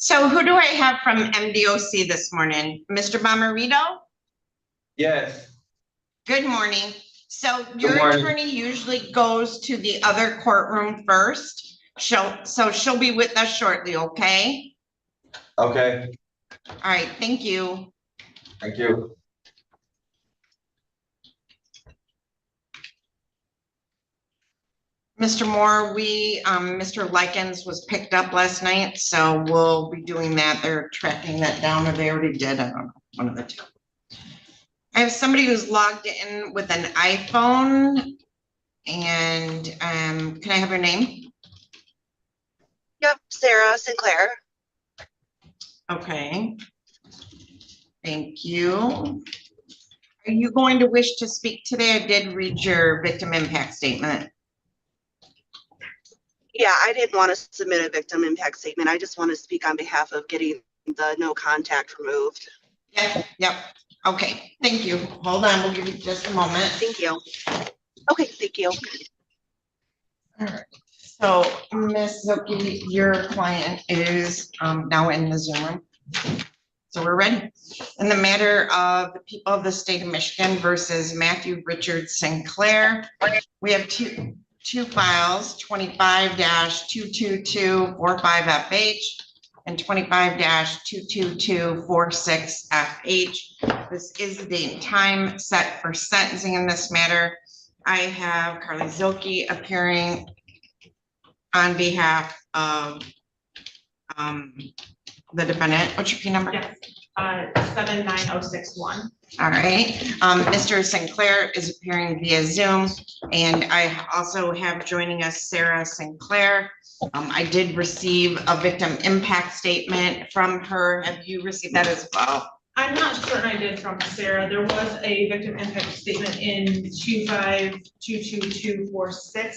So who do I have from MDOC this morning? Mr. Bomarito? Yes. Good morning. So your attorney usually goes to the other courtroom first. She'll be with us shortly, okay? Okay. All right, thank you. Thank you. Mr. Moore, Mr. Likens was picked up last night, so we'll be doing that. They're tracking that down, or they already did. I don't know, one of the two. I have somebody who's logged in with an iPhone, and can I have your name? Yep, Sarah Sinclair. Okay. Thank you. Are you going to wish to speak today? I did read your victim impact statement. Yeah, I didn't want to submit a victim impact statement. I just want to speak on behalf of getting the no contact removed. Yep. Okay, thank you. Hold on, we'll give you just a moment. Thank you. Okay, thank you. All right. So, Ms. Zoki, your client is now in the Zoom room. So we're ready. In the matter of the people of the state of Michigan versus Matthew Richard Sinclair, we have two files, 25-22245FH and 25-22246FH. This is the date and time set for sentencing in this matter. I have Carly Zoki appearing on behalf of the defendant. What's your P number? Yes, 79061. All right. Mr. Sinclair is appearing via Zoom, and I also have joining us Sarah Sinclair. I did receive a victim impact statement from her. Have you received that as well? I'm not certain I did from Sarah. There was a victim impact statement in 2522246.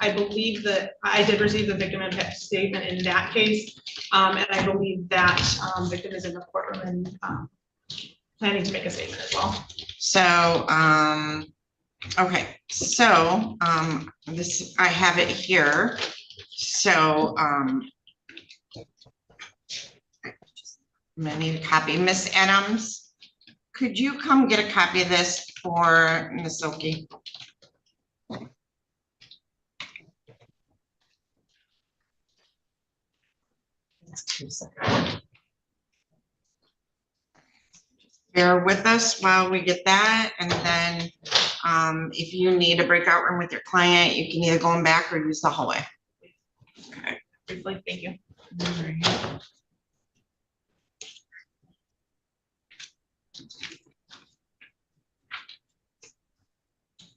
I believe that I did receive the victim impact statement in that case. And I believe that victim is in the courtroom and planning to make a statement as well. So, okay. So, this, I have it here. So, I'm gonna need a copy. Miss Adams, could you come get a copy of this for Miss Zoki? Bear with us while we get that, and then if you need a breakout room with your client, you can either go in back or use the hallway. Okay. Briefly, thank you.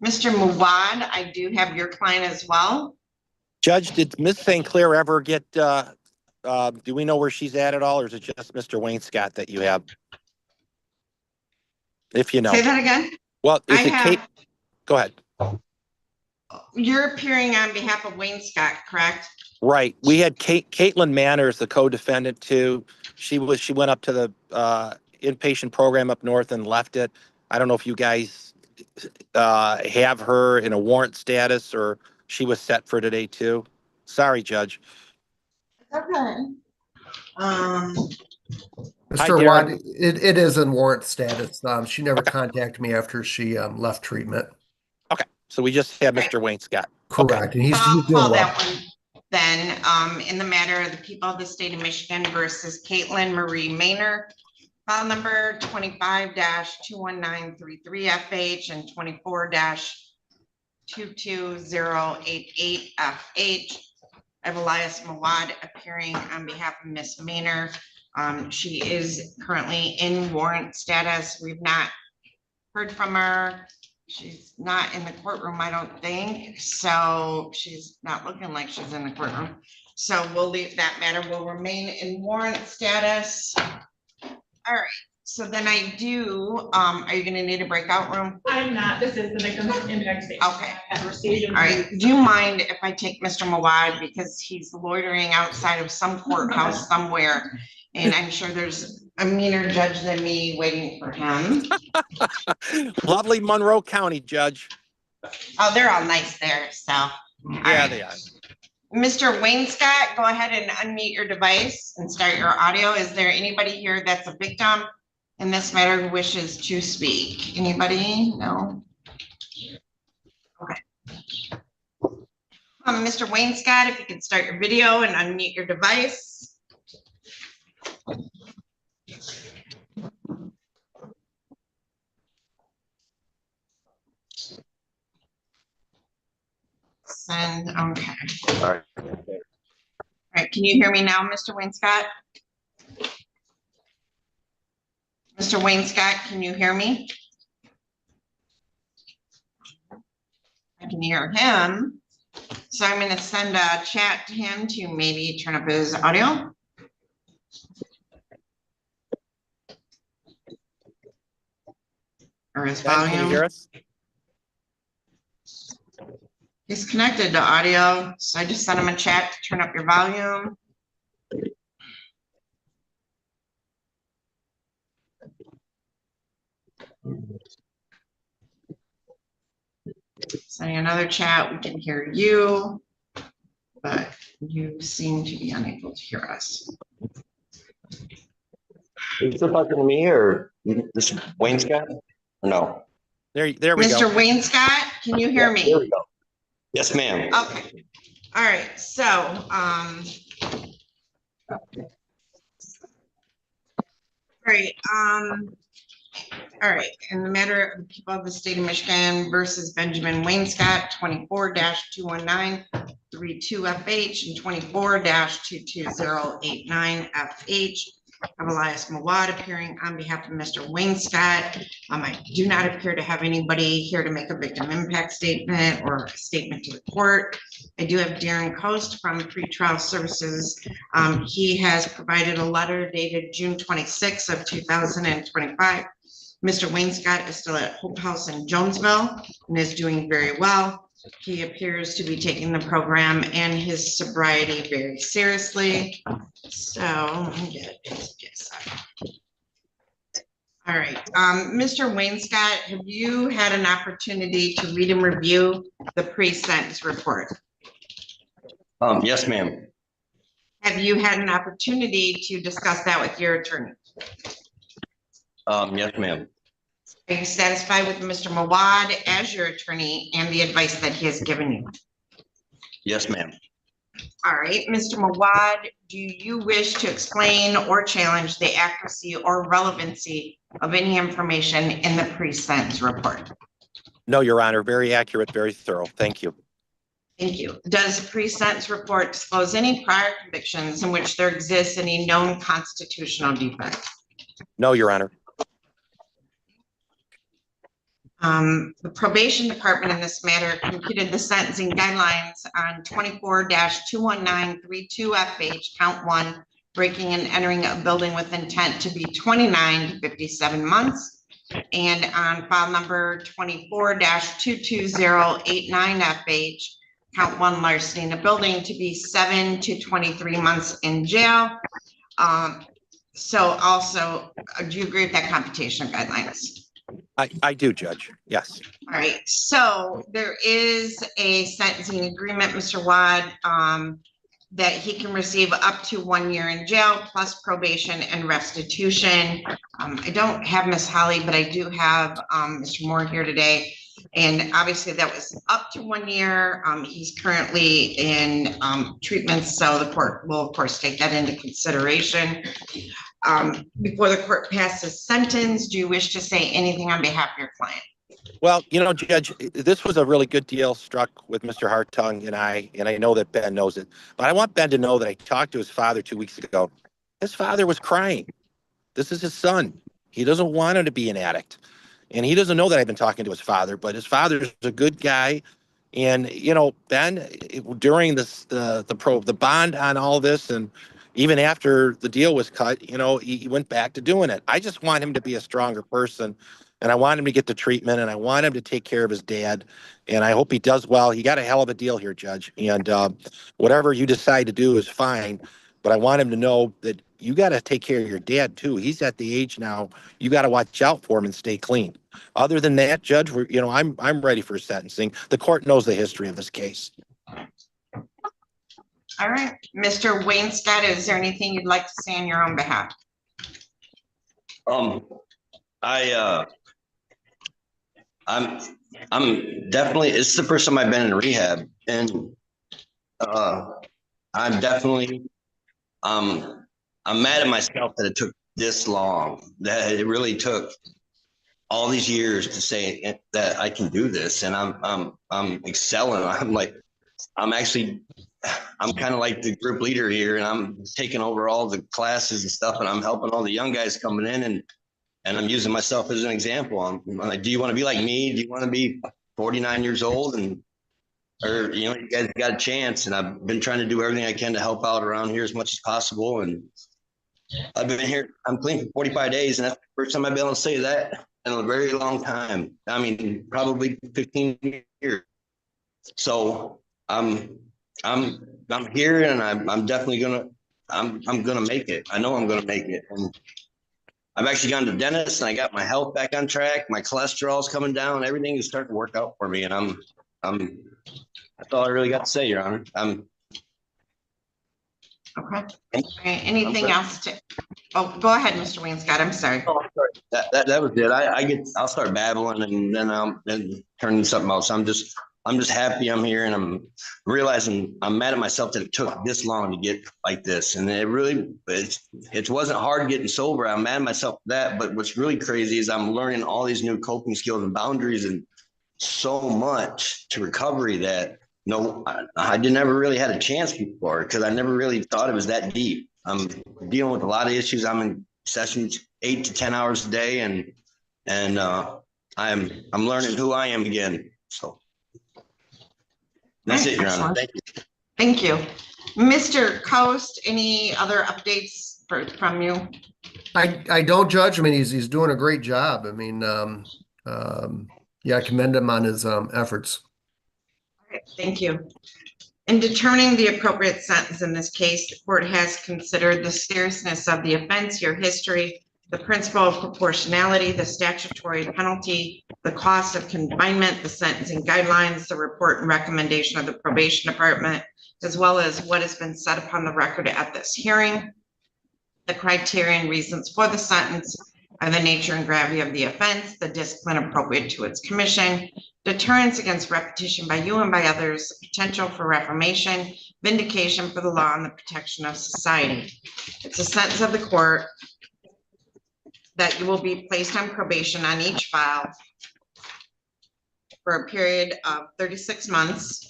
Mr. Muwad, I do have your client as well. Judge, did Miss St. Clair ever get, do we know where she's at all, or is it just Mr. Wainscott that you have? If you know. Say that again. Well, is it Kate? Go ahead. You're appearing on behalf of Wainscott, correct? Right. We had Caitlin Manners, the co-defendant too. She went up to the inpatient program up north and left it. I don't know if you guys have her in a warrant status or she was set for today too. Sorry, Judge. Okay. Mr. Watt, it is in warrant status. She never contacted me after she left treatment. Okay, so we just have Mr. Wainscott. Correct, okay. And he's I'll doing call well. that one then. In the matter of the people of the state of Michigan versus Caitlin Marie Maynard, file number 25-21933FH and 24-22088FH. I have Elias Mawad appearing on behalf of Miss Maynard. She is currently in warrant status. We've not heard from her. She's not in the courtroom, I don't think. So she's not looking like she's in the courtroom. So we'll leave that matter. Will remain in warrant status. All right. So then I do, are you gonna need a breakout room? I'm not. This is the victim impact statement. Okay. I have received. All right. Do you mind if I take Mr. Mawad because he's loitering outside of some courthouse somewhere? And I'm sure there's a meaner judge than me waiting for him. Lovely Monroe County, Judge. Oh, they're all nice there, so. Yeah, they are. Mr. Wayne Scott, go ahead and unmute your device and start your audio. Is there anybody here that's a victim in this matter who wishes to speak? Anybody? No? Okay. Mr. Wayne Scott, if you could start your video and unmute your device. Send, okay. All All right, can you hear me now, Mr. Wayne Scott? Mr. Wayne Scott, can you hear me? I can hear him. So I'm going to send a chat to him to maybe turn up his audio. Or his Ben, can you volume. hear us? He's connected to audio, so I just sent him a chat to turn up your volume. Sending another chat, we can hear you, but you seem to be unable to hear us. Is this talking to me or this Wayne Scott? No. There we go. Mr. Wayne Scott, can you hear There me? we go. Yes, ma'am. Okay, all right, so, great, all right, in the matter of the people of the state of Michigan versus Benjamin Wayne Scott, 24-21932FH and 24-22089FH. Elias Mawad appearing on behalf of Mr. Wayne Scott. I do not appear to have anybody here to make a victim impact statement or a statement to the court. I do have Darren Coast from Pretrial Services. He has provided a letter dated June 26th of 2025. Mr. Wayne Scott is still at Hope House in Jonesville and is doing very well. He appears to be taking the program and his sobriety very seriously. So let me get this up. All right, Mr. Wayne Scott, have you had an opportunity to read and review the pre-sentence report? Yes, ma'am. Have you had an opportunity to discuss that with your attorney? Yes, ma'am. Are you satisfied with Mr. Mawad as your attorney and the advice that he has given you? Yes, ma'am. All right, Mr. Mawad, do you wish to explain or challenge the accuracy or relevancy of any information in the pre-sentence report? No, Your Honor, very accurate, very thorough. Thank you. Thank you. Does the pre-sentence report disclose any prior convictions in which there exists any known constitutional defects? No, Your Honor. The probation department in this matter computed the sentencing guidelines on 24-21932FH, count 1, breaking and entering a building with intent to be 29 to 57 months. And on file number 24-22089FH, count 1, larceny in a building to be 7 to 23 months in jail. So also, do you agree with that computation of guidelines? I do, Judge. Yes. All right, so there is a sentencing agreement, Mr. Wad, that he can receive up to 1 year in jail plus probation and restitution. I don't have Miss Holly, but I do have Mr. Moore here today. And obviously that was up to 1 year. He's currently in treatment, so the court will of course take that into consideration. Before the court passes sentence, do you wish to say anything on behalf of your client? Well, you know, Judge, this was a really good deal struck with Mr. Hartung and I know that Ben knows it. But I want Ben to know that I talked to his father 2 weeks ago. His father was crying. This is his son. He doesn't want him to be an addict. And he doesn't know that I've been talking to his father, but his father's a good guy. And, you know, Ben, during this, the bond on all this, and even after the deal was cut, you know, he went back to doing it. I just want him to be a stronger person, and I want him to get the treatment, and I want him to take care of his dad. And I hope he does well. He got a hell of a deal here, Judge. And whatever you decide to do is fine. But I want him to know that you got to take care of your dad too. He's at the age now. You got to watch out for him and stay clean. Other than that, Judge, I'm ready for sentencing. The court knows the history of this case. All right, Mr. Wainscott, is there anything you'd like to say on your own behalf? I'm definitely, it's the first time I've been in rehab, and I'm definitely, I'm mad at myself that it took this long, that it really took all these years to say that I can do this, and I'm excelling. I'm kind of like the group leader here, and I'm taking over all the classes and stuff, and I'm helping all the young guys coming in, and I'm using myself as an example. I'm like, do you want to be like me? Do you want to be 49 years old? Or, you guys got a chance. And I've been trying to do everything I can to help out around here as much as possible. And I've been here, I'm clean for 45 days. And that's the first time I've been able to say that in a very long time. I mean, probably 15 years. So I'm here, and I'm definitely I'm gonna make it. I know I'm gonna make it. And I've actually gone to the dentist, and I got my health back on track. My cholesterol's coming down. Everything is starting to work out for me, and that's all I really got to say, Your Honor. Okay. All right, anything else oh, go ahead, Mr. Wainscott, I'm sorry. Oh, sorry. That was it. I'll start babbling, and then I'll turn into something else. I'm just happy I'm here, and I'm realizing I'm mad at myself that it took this long to get like this. And it wasn't hard getting sober. I'm mad at myself for that. But what's really crazy is I'm learning all these new coping skills and boundaries, and so much to recovery that I never really had a chance before, because I never really thought it was that deep. I'm dealing with a lot of issues. I'm in sessions 8 to 10 hours a day, and I'm learning who I am again. So that's it, Your Honor. Thank you. Thank you. Mr. Coast, any other updates from you? I don't judge. I mean, he's doing a great job. I mean, yeah, I commend him on his efforts. All right, thank you. In determining the appropriate sentence in this case, the court has considered the seriousness of the offense, your history, the principle of proportionality, the statutory penalty, the cost of confinement, the sentencing guidelines, the report and recommendation of the probation department, as well as what has been said upon the record at this hearing. The criteria and reasons for the sentence are the nature and gravity of the offense, the discipline appropriate to its commission, deterrence against repetition by you and by others, the potential for reformation, vindication for the law, and the protection of society. It's a sentence of the court that you will be placed on probation on each file for a period of 36 months.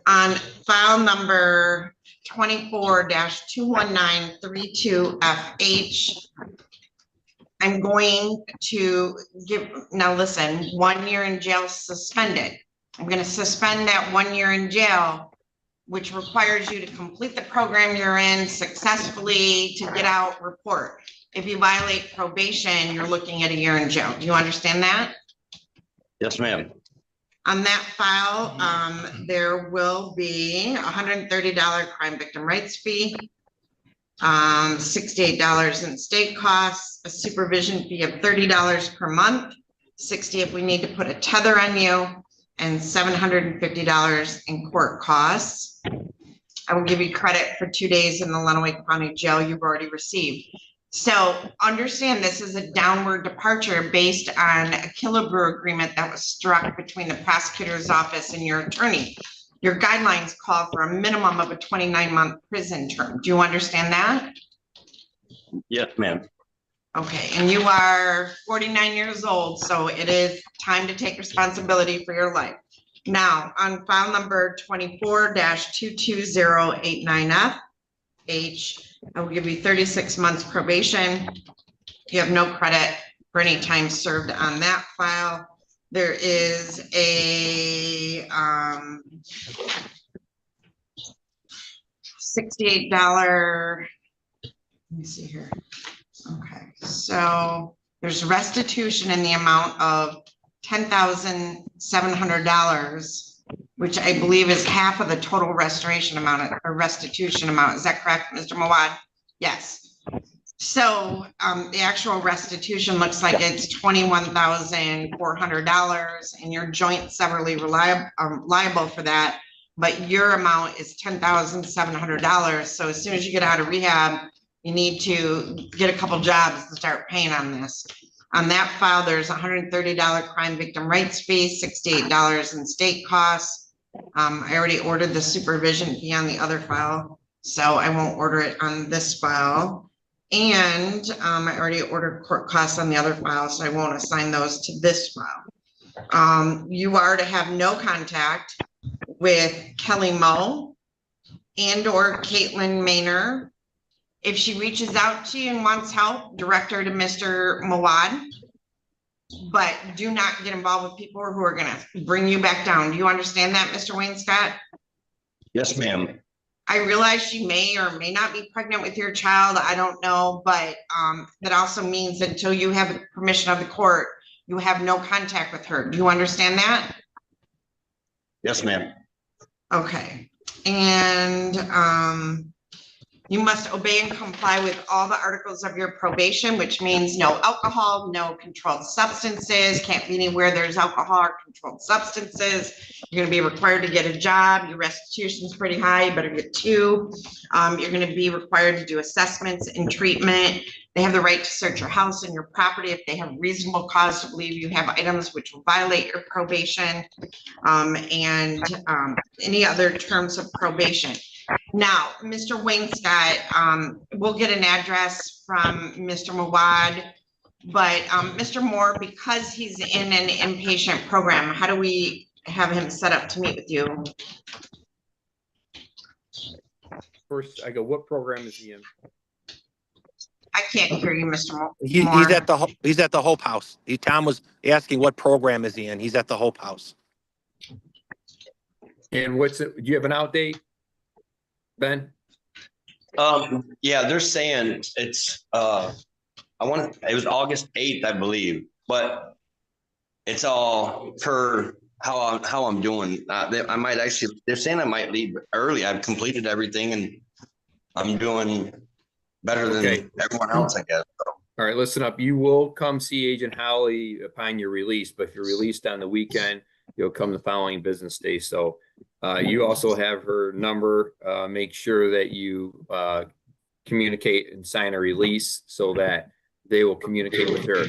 On file number 24-21932FH, I'm going to now listen, 1 year in jail suspended. I'm going to suspend that 1 year in jail, which requires you to complete the program you're in successfully to get out report. If you violate probation, you're looking at a year in jail. Do you understand that? Yes, ma'am. On that file, there will be $130 crime victim rights fee, $68 in state costs, a supervision fee of $30 per month, $60 if we need to put a tether on you, and $750 in court costs. I will give you credit for 2 days in the Lenawee County Jail you've already received. So understand this is a downward departure based on a Killebrew agreement that was struck between the prosecutor's office and your attorney. Your guidelines call for a minimum of a 29-month prison term. Do you understand that? Yes, ma'am. Okay, and you are 49 years old, so it is time to take responsibility for your life. Now, on file number 24-22089F, I will give you 36 months probation. You have no credit for any time served on that file. There is a $68, let me see here. Okay, so there's restitution in the amount of $10,700, which I believe is half of the total restoration amount or restitution amount. Is that correct, Mr. Mawad? Yes. So, the actual restitution looks like it's $21,400 and you're joint severally liable for that. But your amount is $10,700. So as soon as you get out of rehab, you need to get a couple jobs to start paying on this. On that file, there's $130 crime victim rights fee, $68 in state costs. I already ordered the supervision fee on the other file, so I won't order it on this file. And I already ordered court costs on the other file, so I won't assign those to this file. You are to have no contact with Kelly Moe and or Caitlin Maynor. If she reaches out to you and wants help, direct her to Mr. Mawad. But do not get involved with people who are gonna bring you back down. Do you understand that, Mr. Wayne Scott? Yes, ma'am. I realize she may or may not be pregnant with your child. I don't know, but that also means until you have permission of the court, you have no contact with her. Do you understand that? Yes, ma'am. Okay. And you must obey and comply with all the articles of your probation, which means no alcohol, no controlled substances, can't be anywhere there's alcohol or controlled substances. You're gonna be required to get a job. Your restitution's pretty high, you better get two. You're gonna be required to do assessments and treatment. They have the right to search your house and your property if they have reasonable cause to believe you have items which will violate your probation, and any other terms of probation. Now, Mr. Wayne Scott, we'll get an address from Mr. Mawad, but Mr. Moore, because he's in an inpatient program, how do we have him set up to meet with you? First, I go, what program is he in? I can't hear you, Mr. Moore. He's at the Hope House. Tom was asking what program is he in? He's at the Hope House. And what's it? Do you have an out date, Ben? Yeah, they're saying it's it was August 8th, I believe, but it's all per how I'm doing. I might actually, they're saying I might leave early. I've completed everything and I'm doing better than everyone else, I guess. All right, listen up. You will come see Agent Holly upon your release, but if you're released on the weekend, you'll come the following business day. So you also have her number. Make sure that you communicate and sign a release so that they will communicate with her.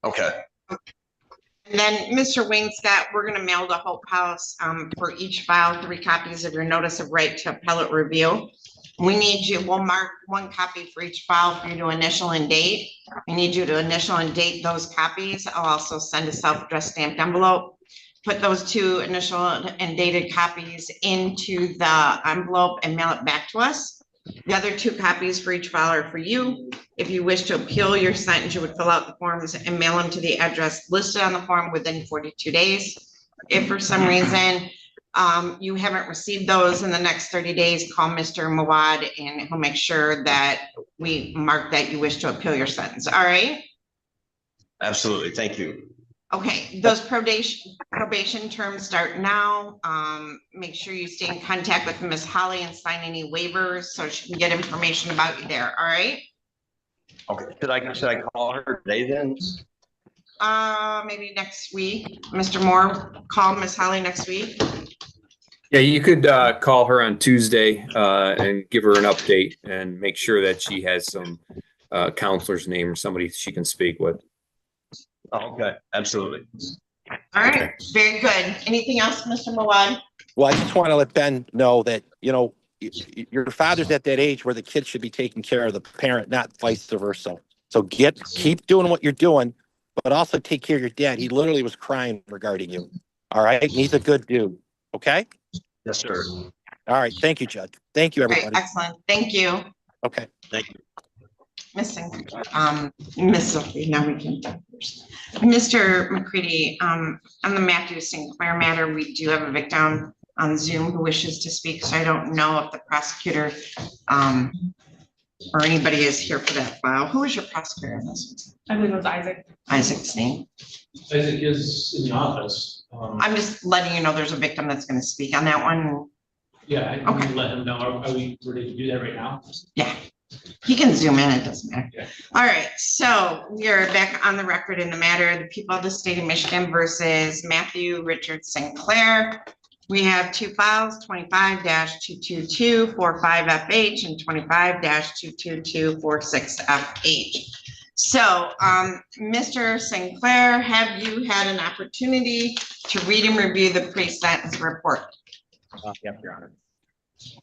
Okay. And then, Mr. Wayne Scott, we're gonna mail to Hope House for each file 3 copies of your notice of right to appellate review. We need you, we'll mark 1 copy for each file for you to initial and date. We need you to initial and date those copies. I'll also send a self-addressed stamped envelope. Put those 2 initial and dated copies into the envelope and mail it back to us. The other 2 copies for each file are for you. If you wish to appeal your sentence, you would fill out the forms and mail them to the address listed on the form within 42 days. If for some reason you haven't received those in the next 30 days, call Mr. Mawad and he'll make sure that we mark that you wish to appeal your sentence. All right? Absolutely. Thank you. Okay, those probation terms start now. Make sure you stay in contact with Ms. Holly and sign any waivers so she can get information about you there. All right? Okay. Should I call her today then? Maybe next week. Mr. Moore, call Ms. Holly next week. Yeah, you could call her on Tuesday and give her an update and make sure that she has some counselor's name or somebody she can speak with. Oh, okay, absolutely. All right, very good. Anything else, Mr. Mawad? Well, I just want to let Ben know that, you know, your father's at that age where the kid should be taking care of the parent, not vice versa. So keep doing what you're doing, but also take care of your dad. He literally was crying regarding you. All right. And he's a good dude. Okay. Yes, sir. All right. Thank you, Judge. Thank you, All right, everybody. excellent. Thank you. Okay. Thank you. Miss Sophie, now we can. Mr. McCready, on the Matthew Sinclair matter, we do have a victim on Zoom who wishes to speak, so I don't know if the prosecutor or anybody is here for that file. Who is your prosecutor in this? I believe it was Isaac. Isaac's name. Isaac is in the office. I'm just letting you know there's a victim that's going to speak on that one. Yeah, I Okay. can let him know. Are we ready to do that right now? Yeah, he can zoom in, it doesn't matter. Yeah. All right, so we are back on the record in the matter of the people of the state of Michigan versus Matthew Richard Sinclair. We have two files, 25-22245FH and 25-22246FH. So, Mr. Sinclair, have you had an opportunity to read and review the pre-sentence report? Yes, Your Honor.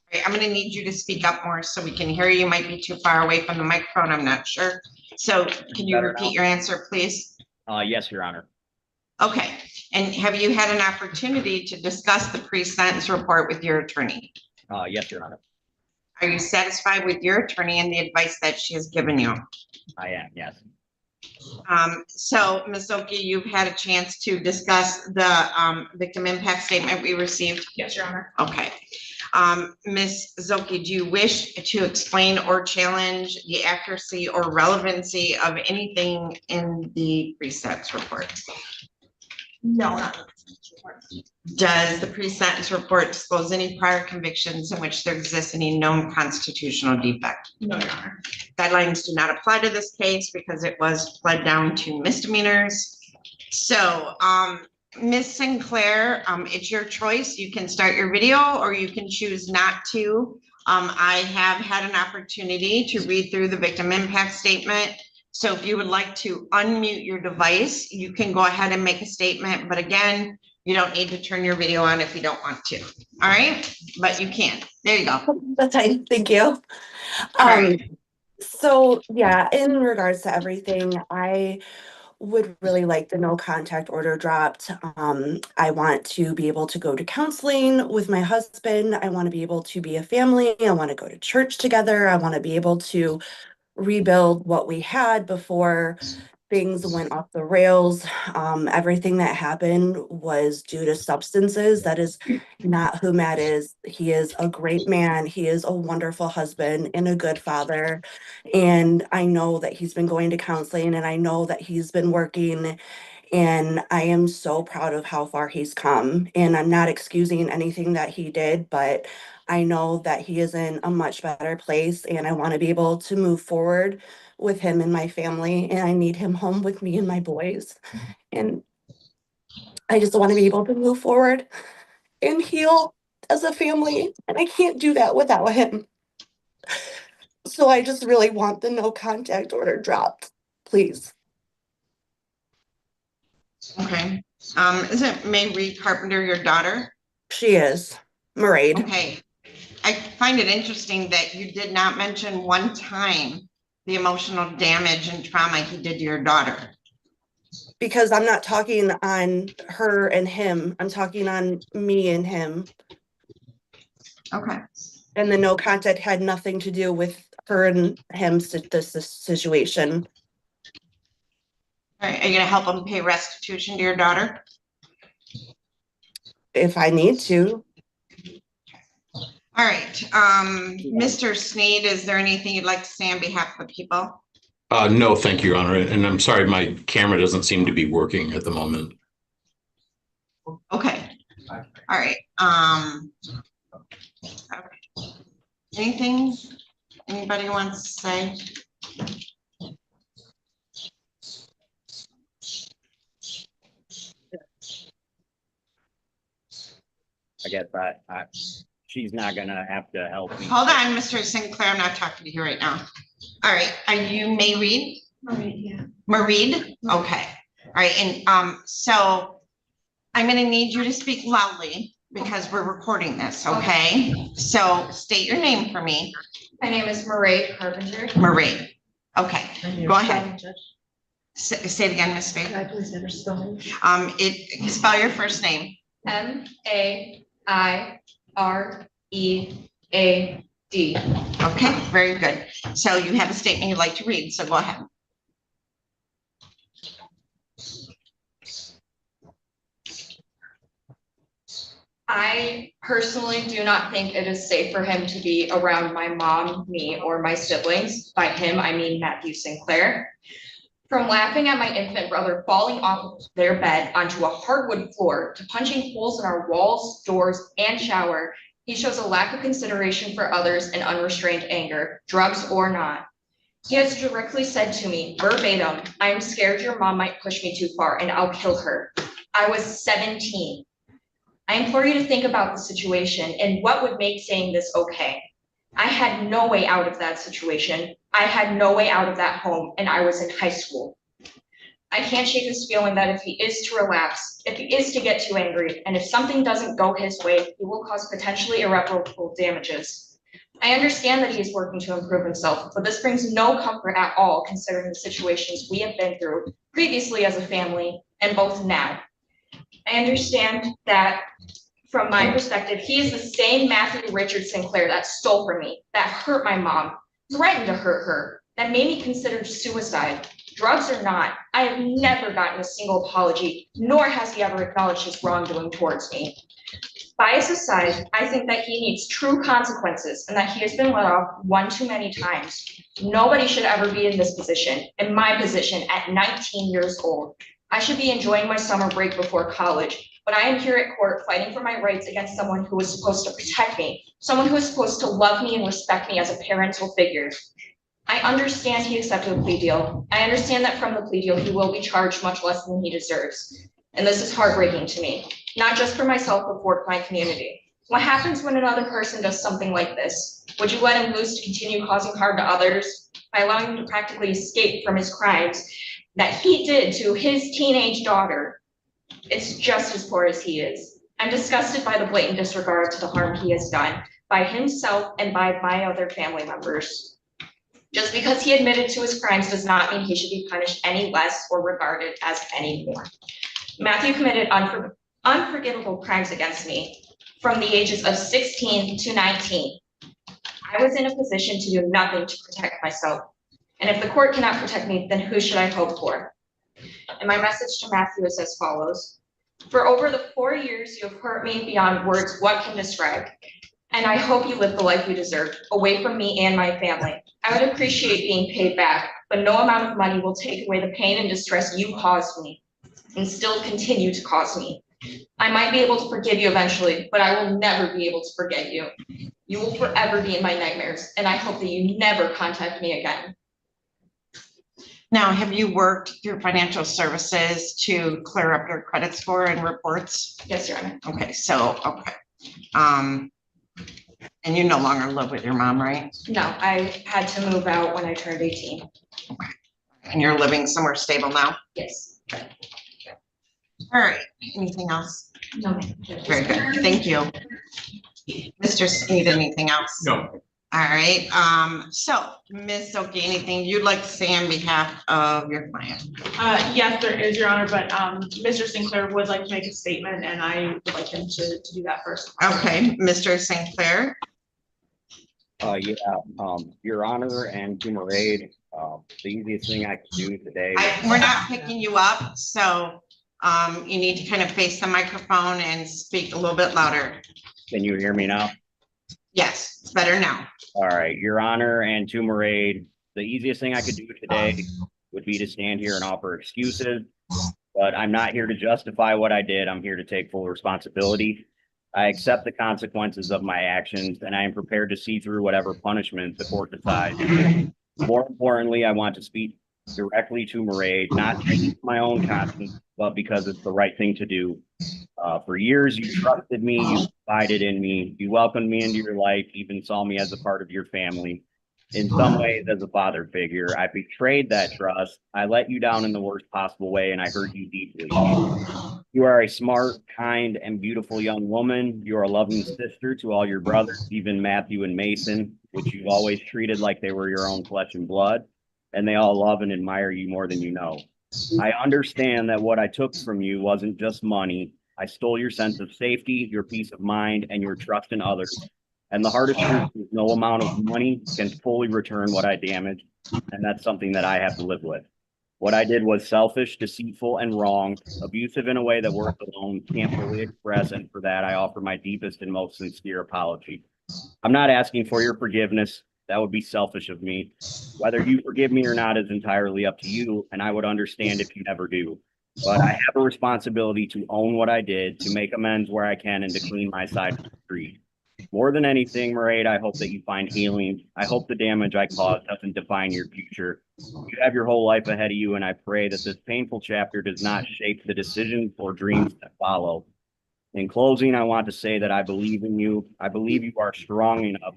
Okay, I'm gonna need you to speak up more so we can hear you. You might be too far away from the microphone, I'm not sure. So can you Better repeat now? your answer, please? Yes, Your Honor. Okay, and have you had an opportunity to discuss the pre-sentence report with your attorney? Yes, Your Honor. Are you satisfied with your attorney and the advice that she has given you? I am, yes. So Ms. Oki, you've had a chance to discuss the victim impact statement we received? Yes, Your Honor. Okay. Ms. Zoki, do you wish to explain or challenge the accuracy or relevancy of anything in the pre-sentence report? No, not. Does the pre-sentence report disclose any prior convictions in which there exists any known constitutional defect? No, Your Honor. Guidelines do not apply to this case because it was pled down to misdemeanors. So, Ms. Sinclair, it's your choice. You can start your video or you can choose not to. I have had an opportunity to read through the victim impact statement. So if you would like to unmute your device, you can go ahead and make a statement. But again, you don't need to turn your video on if you don't want to. All right, but you can. There you go. That's fine, thank you. All right. So yeah, in regards to everything, I would really like the no contact order dropped. I want to be able to go to counseling with my husband. I want to be able to be a family. I want to go to church together. I want to be able to rebuild what we had before things went off the rails. Everything that happened was due to substances. That is not who Matt is. He is a great man. He is a wonderful husband and a good father. And I know that he's been going to counseling and I know that he's been working. And I am so proud of how far he's come. And I'm not excusing anything that he did, but I know that he is in a much better place and I want to be able to move forward with him and my family. And I need him home with me and my boys. And I just want to be able to move forward and heal as a family. And I can't do that without him. So I just really want the no contact order dropped, please. Okay. Isn't May Reed Carpenter your daughter? She is married. Okay. I find it interesting that you did not mention one time the emotional damage and trauma he did to your daughter. Because I'm not talking on her and him. I'm talking on me and him. Okay. And the no contact had nothing to do with her and him, this situation. All right. Are you gonna help him pay restitution to your daughter? If I need to. All right. Mr. Sneed, is there anything you'd like to say on behalf of the people? No, thank you, Your Honor. And I'm sorry, my camera doesn't seem to be working at the moment. Okay. All right. Okay. Anything anybody wants to say? I guess she's not gonna have to help me. Hold on, Mr. Sinclair, I'm not talking to you right now. All right, are you May Reed? Yeah. Mareed? Okay, all right, and so I'm gonna need you to speak loudly because we're recording this, okay? So state your name for me. My name is Marie Carpenter. Marie. Okay, go ahead. Say it again, Ms. Spade. Can I please never spell it? Spell your first name. M-A-I-R-E-A-D. Okay, very good. So you have a statement you'd like to read, so go ahead. I personally do not think it is safe for him to be around my mom, me, or my siblings. By him, I mean Matthew Sinclair. From laughing at my infant brother falling off of their bed onto a hardwood floor to punching holes in our walls, doors, and shower, He shows a lack of consideration for others and unrestrained anger, drugs or not. He has directly said to me, verbatim, "I'm scared your mom might push me too far and I'll kill her." I was 17. I implore you to think about the situation and what would make saying this okay. I had no way out of that situation. I had no way out of that home, and I was in high school. I can't shake this feeling that if he is to relapse, if he is to get too angry, and if something doesn't go his way, he will cause potentially irreparable damages. I understand that he is working to improve himself, but this brings no comfort at all considering the situations we have been through previously as a family and both now. I understand that from my perspective, he is the same Matthew Richard Sinclair that stole from me, that hurt my mom, threatened to hurt her, that made me consider suicide. Drugs or not, I have never gotten a single apology, nor has he ever acknowledged his wrongdoing towards me. Bias aside, I think that he needs true consequences and that he has been let off one too many times. Nobody should ever be in this position, in my position at 19 years old. I should be enjoying my summer break before college, but I am here at court fighting for my rights against someone who was supposed to protect me, someone who was supposed to love me and respect me as a parental figure. I understand he accepted a plea deal. I understand that from the plea deal, he will be charged much less than he deserves. And this is heartbreaking to me, not just for myself, but for my community. What happens when another person does something like this? Would you let him loose to continue causing harm to others by allowing him to practically escape from his crimes that he did to his teenage daughter? It's just as poor as he is. I'm disgusted by the blatant disregard to the harm he has done by himself and by my other family members. Just because he admitted to his crimes does not mean he should be punished any less or regarded as any more. Matthew committed unforgivable crimes against me from the ages of 16 to 19. I was in a position to do nothing to protect myself. And if the court cannot protect me, then who should I hope for? And my message to Matthew is as follows. For over the 4 years, you have hurt me beyond words what can describe. And I hope you live the life you deserve, away from me and my family. I would appreciate being paid back, but no amount of money will take away the pain and distress you caused me and still continue to cause me. I might be able to forgive you eventually, but I will never be able to forget you. You will forever be in my nightmares, and I hope that you never contact me again. Now, have you worked through financial services to clear up your credit score and reports? Yes, Your Honor. Okay, so, okay. And you no longer live with your mom, right? No, I had to move out when I turned 18. Okay. And you're living somewhere stable now? Yes. All right, anything else? No, ma'am. Very good, thank you. Mr. Sneed, anything else? No. All right, so Ms. Oki, anything you'd like to say on behalf of your client? Yes, there is, Your Honor, but Mr. Sinclair would like to make a statement, and I would like him to do that first. Okay, Mr. Sinclair. Your Honor and Junior Aid, the easiest thing I can do today. We're not picking you up, so you need to kind of face the microphone and speak a little bit louder. Can you hear me now? Yes, it's better now. All right, Your Honor and Tumor Aid, the easiest thing I could do today would be to stand here and offer excuses, but I'm not here to justify what I did. I'm here to take full responsibility. I accept the consequences of my actions, and I am prepared to see through whatever punishment the court decides. More importantly, I want to speak directly to Murray, not my own conscience, but because it's the right thing to do. For years, you trusted me, you confided in me, you welcomed me into your life, even saw me as a part of your family. In some ways, as a father figure, I betrayed that trust. I let you down in the worst possible way, and I hurt you deeply. You are a smart, kind, and beautiful young woman. You are a loving sister to all your brothers, even Matthew and Mason, which you've always treated like they were your own flesh and blood, and they all love and admire you more than you know. I understand that what I took from you wasn't just money. I stole your sense of safety, your peace of mind, and your trust in others. And the hardest truth is no amount of money can fully return what I damaged, and that's something that I have to live with. What I did was selfish, deceitful, and wrong, abusive in a way that words alone can't fully express, and for that I offer my deepest and most sincere apology. I'm not asking for your forgiveness. That would be selfish of me. Whether you forgive me or not is entirely up to you, and I would understand if you never do. But I have a responsibility to own what I did, to make amends where I can, and to clean my side of the street. More than anything, Mairead, I hope that you find healing. I hope the damage I caused doesn't define your future. You have your whole life ahead of you, and I pray that this painful chapter does not shape the decisions or dreams that follow. In closing, I want to say that I believe in you. I believe you are strong enough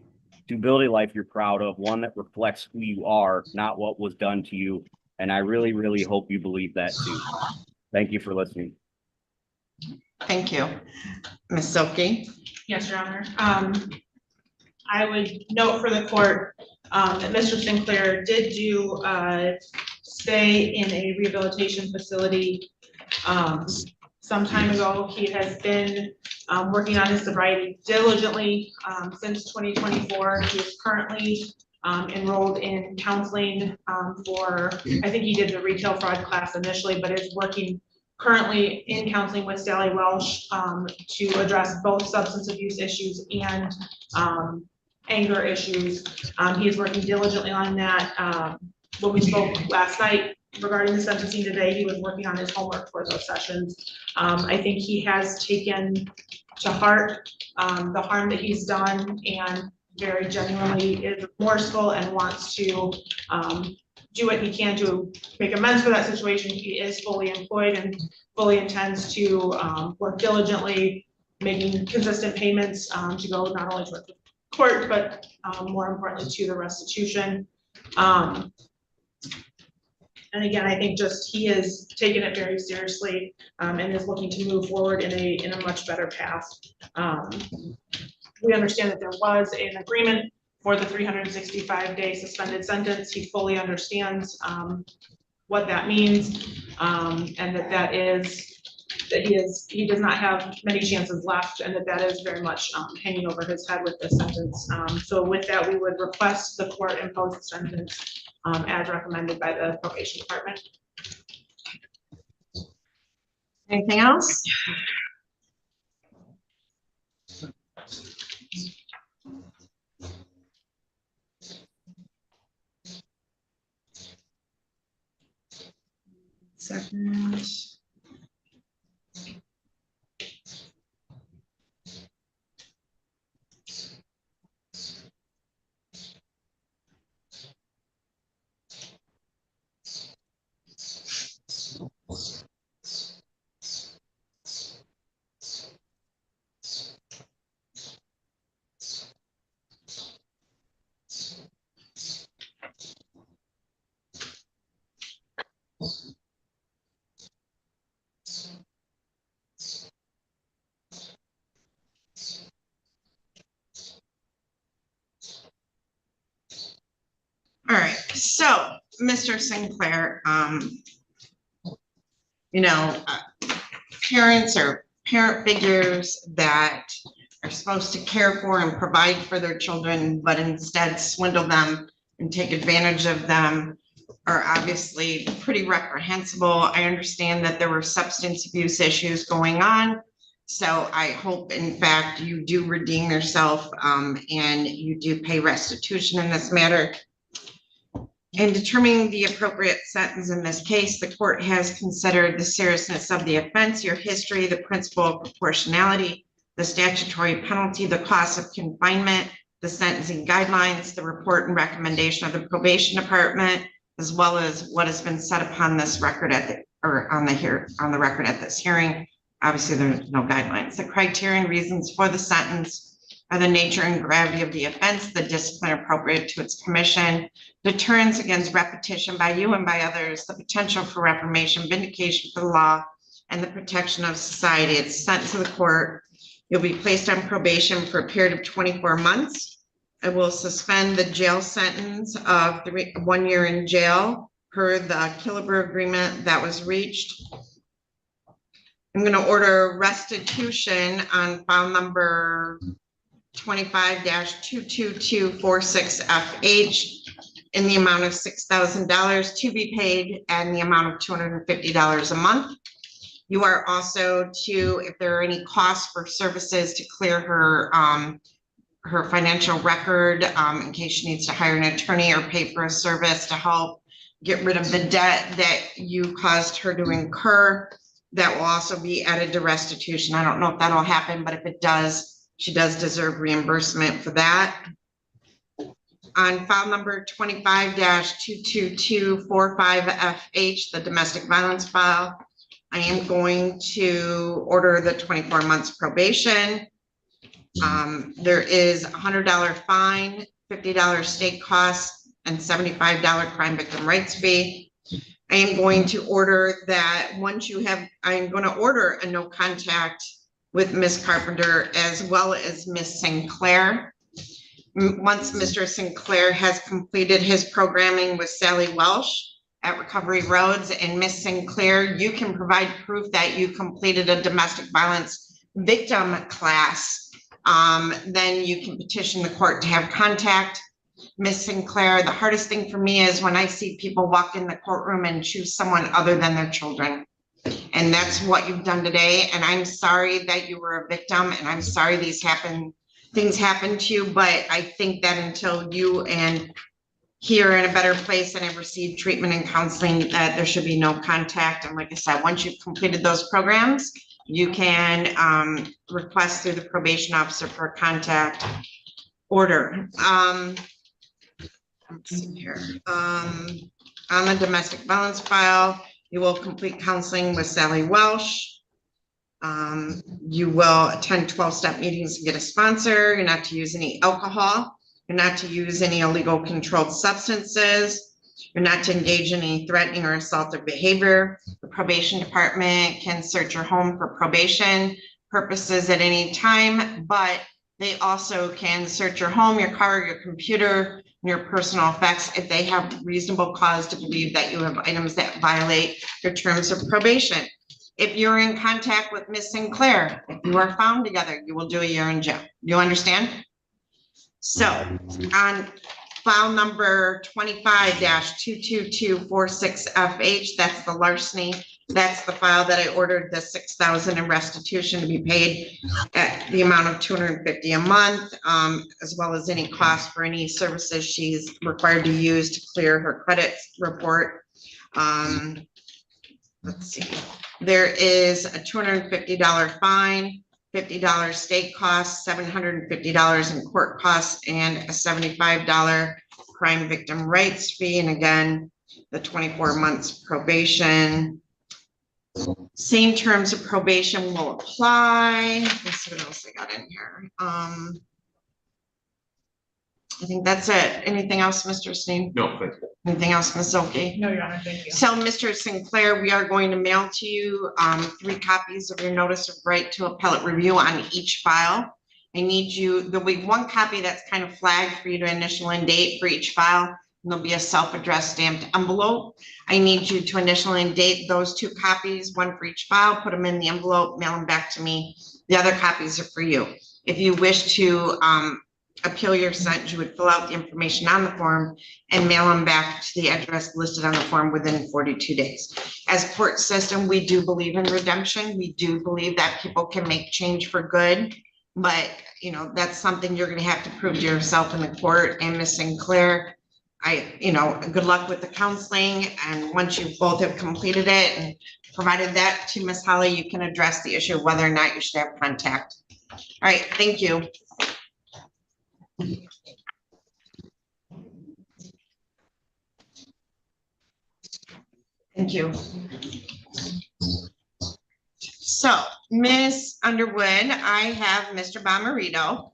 to build a life you're proud of, one that reflects who you are, not what was done to you. And I really, really hope you believe that too. Thank you for listening. Thank you. Ms. Silky? Yes, Your Honor. I would note for the court that Mr. Sinclair did do stay in a rehabilitation facility some time ago. He has been working on his sobriety diligently since 2024. He is currently enrolled in counseling for, I think he did the retail fraud class initially, but is working currently in counseling with Sally Welsh to address both substance abuse issues and anger issues. He is working diligently on that. When we spoke last night regarding the sentencing today, he was working on his homework for those sessions. I think he has taken to heart the harm that he's done and very genuinely is remorseful and wants to do what he can to make amends for that situation. He is fully employed and fully intends to work diligently, making consistent payments to go not only to the court, but more importantly to the restitution. And again, I think just he is taking it very seriously and is looking to move forward in a much better path. We understand that there was an agreement for the 365-day suspended sentence. He fully understands what that means, and that he does not have many chances left, and that is very much hanging over his head with this sentence. So with that, we would request the court impose the sentence as recommended by the probation department. Anything else? Second. All right, so Mr. Sinclair, parents or parent figures that are supposed to care for and provide for their children, but instead swindle them and take advantage of them are obviously pretty reprehensible. I understand that there were substance abuse issues going on. So I hope, in fact, you do redeem yourself and you do pay restitution in this matter. In determining the appropriate sentence in this case, the court has considered the seriousness of the offense, your history, the principle of proportionality, the statutory penalty, the cost of confinement, the sentencing guidelines, the report and recommendation of the probation department, as well as what has been said upon this record on the record at this hearing. Obviously, there's no guidelines. The criteria and reasons for the sentence are the nature and gravity of the offense, the discipline appropriate to its commission, deterrence against repetition by you and by others, the potential for reformation, vindication for the law, and the protection of society. It's sent to the court. You'll be placed on probation for a period of 24 months. I will suspend the jail sentence of 1 year in jail per the Killebrew agreement that was reached. I'm going to order restitution on file number 25-22246FH in the amount of $6,000 to be paid and the amount of $250 a month. You are also to, if there are any costs for services to clear her financial record, in case she needs to hire an attorney or pay for a service to help get rid of the debt that you caused her to incur, that will also be added to restitution. I don't know if that'll happen, but if it does, She does deserve reimbursement for that. On file number 25-22245FH, the domestic violence file, I am going to order the 24 months probation. There is a $100 fine, $50 state costs, and $75 crime victim rights fee. I am going to order that I am going to order a no contact with Ms. Carpenter as well as Ms. Sinclair. Once Mr. Sinclair has completed his programming with Sally Welsh at Recovery Roads and Ms. Sinclair, you can provide proof that you completed a domestic violence victim class. Then you can petition the court to have contact. Ms. Sinclair, the hardest thing for me is when I see people walk in the courtroom and choose someone other than their children. And that's what you've done today. And I'm sorry that you were a victim, and I'm sorry things happen to you, but I think that until you and he are in a better place and have received treatment and counseling, that there should be no contact. And like I said, once you've completed those programs, you can request through the probation officer for a contact order. Let's see here. On the domestic violence file, you will complete counseling with Sally Welsh. You will attend 12-step meetings and get a sponsor. You're not to use any alcohol. You're not to use any illegal controlled substances. You're not to engage in any threatening or assaultive behavior. The probation department can search your home for probation purposes at any time, but they also can search your home, your car, your computer, and your personal effects if they have reasonable cause to believe that you have items that violate your terms of probation. If you're in contact with Ms. Sinclair, if you are found together, you will do a year in jail. You understand? So on file number 25-22246FH, that's the larceny. That's the file that I ordered the $6,000 in restitution to be paid at the amount of $250 a month, as well as any cost for any services she's required to use to clear her credit report. Let's see. There is a $250 fine, $50 state costs, $750 in court costs, and a $75 crime victim rights fee. And again, the 24 months probation. Same terms of probation will apply. Let's see what else I got in here. I think that's it. Anything else, Mr. Steen? No, thank you. Anything else, Ms. Zolke? No, Your Honor, thank you. So, Mr. Sinclair, we are going to mail to you 3 copies of your notice of right to appellate review on each file. I need you, there'll be 1 copy that's kind of flagged for you to initial and date for each file. And there'll be a self-addressed stamped envelope. I need you to initial and date those 2 copies, 1 for each file, put them in the envelope, mail them back to me. The other copies are for you. If you wish to appeal your sentence, you would fill out the information on the form and mail them back to the address listed on the form within 42 days. As court system, we do believe in redemption. We do believe that people can make change for good, but you know, that's something you're going to have to prove to yourself in the court. And Ms. Sinclair, good luck with the counseling. And once you both have completed it and provided that to Ms. Holly, you can address the issue of whether or not you should have contact. All right, thank you. Thank you. So, Ms. Underwood, I have Mr. Bomarito.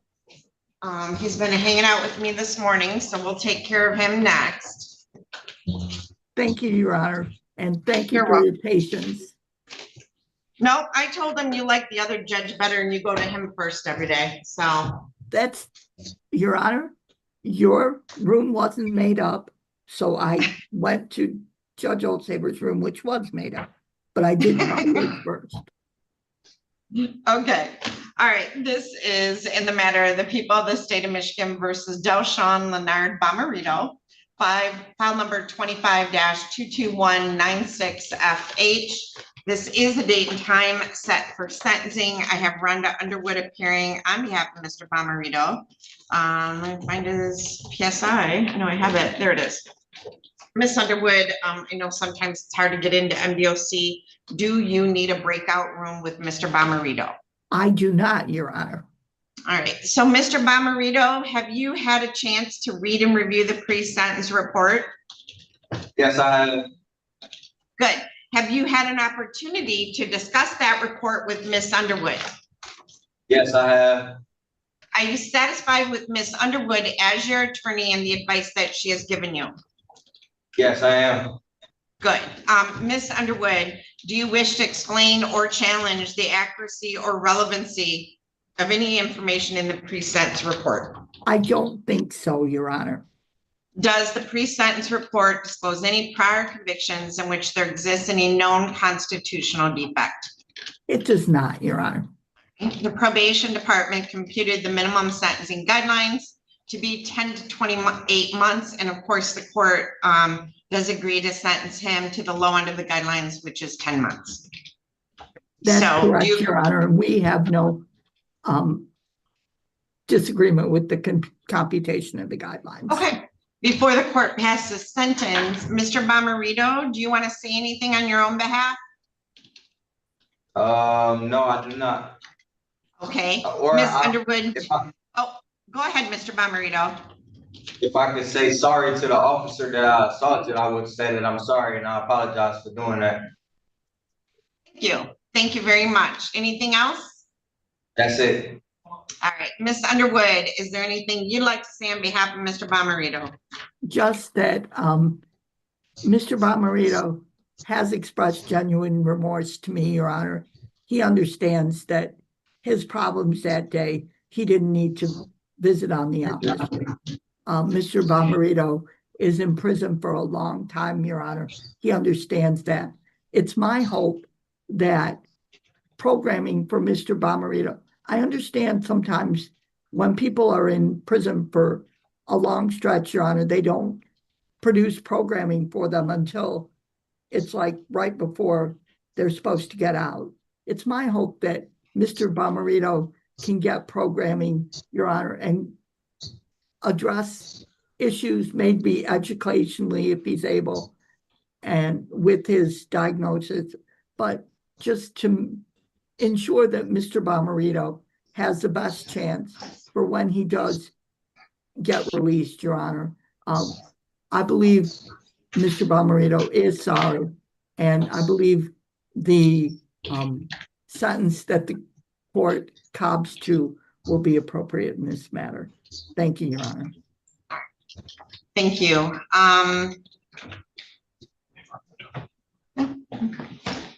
He's been hanging out with me this morning, so we'll take care of him next. Thank you, Your Honor, and thank you You're for welcome. your patience. Nope, I told him you like the other judge better and you go to him first every day, so. That's, Your Honor, your room wasn't made up, so I went to Judge Oldsaber's room, which was made up, but I did my work first. Okay, all right, this is in the matter of the people of the state of Michigan versus Delshan Leonard Bomarito, file number 25-22196FH. This is a date and time set for sentencing. I have Rhonda Underwood appearing on behalf of Mr. Bomarito. Let me find his PSI. No, I have it. There it is. Miss Underwood, I know sometimes it's hard to get into MDOC. Do you need a breakout room with Mr. Bomarito? I do not, Your Honor. All right, so Mr. Bomarito, have you had a chance to read and review the pre-sentence report? Yes, I have. Good. Have you had an opportunity to discuss that report with Ms. Underwood? Yes, I have. Are you satisfied with Ms. Underwood as your attorney and the advice that she has given you? Yes, I am. Good. Ms. Underwood, do you wish to explain or challenge the accuracy or relevancy of any information in the pre-sentence report? I don't think so, Your Honor. Does the pre-sentence report disclose any prior convictions in which there exists any known constitutional defect? It does not, Your Honor. The probation department computed the minimum sentencing guidelines to be 10 to 28 months. And of course, the court does agree to sentence him to the low end of the guidelines, which is 10 months. That's So correct, Your Honor. And we have no disagreement with the computation of the guidelines. Okay. Before the court passes sentence, Mr. Bomarito, do you want to say anything on your own behalf? No, I do not. Okay, Or Ms. I- Underwood. If I, Oh, go ahead, Mr. Bomarito. if I could say sorry to the officer that I assaulted, I would say that I'm sorry and I apologize for doing that. Thank you. Thank you very much. Anything else? That's it. All right, Ms. Underwood, is there anything you'd like to say on behalf of Mr. Bomarito? Just that Mr. Bomarito has expressed genuine remorse to me, Your Honor. He understands that his problems that day, he didn't need to visit on the officer. Mr. Bomarito is in prison for a long time, Your Honor. He understands that. It's my hope that programming for Mr. Bomarito, I understand sometimes when people are in prison for a long stretch, Your Honor, they don't produce programming for them until it's like right before they're supposed to get out. It's my hope that Mr. Bomarito can get programming, Your Honor, and address issues maybe educationally if he's able and with his diagnosis, but just to ensure that Mr. Bomarito has the best chance for when he does get released, Your Honor. I believe Mr. Bomarito is sorry, and I believe the sentence that the court cobs to will be appropriate in this matter. Thank you, Your Honor. Thank you.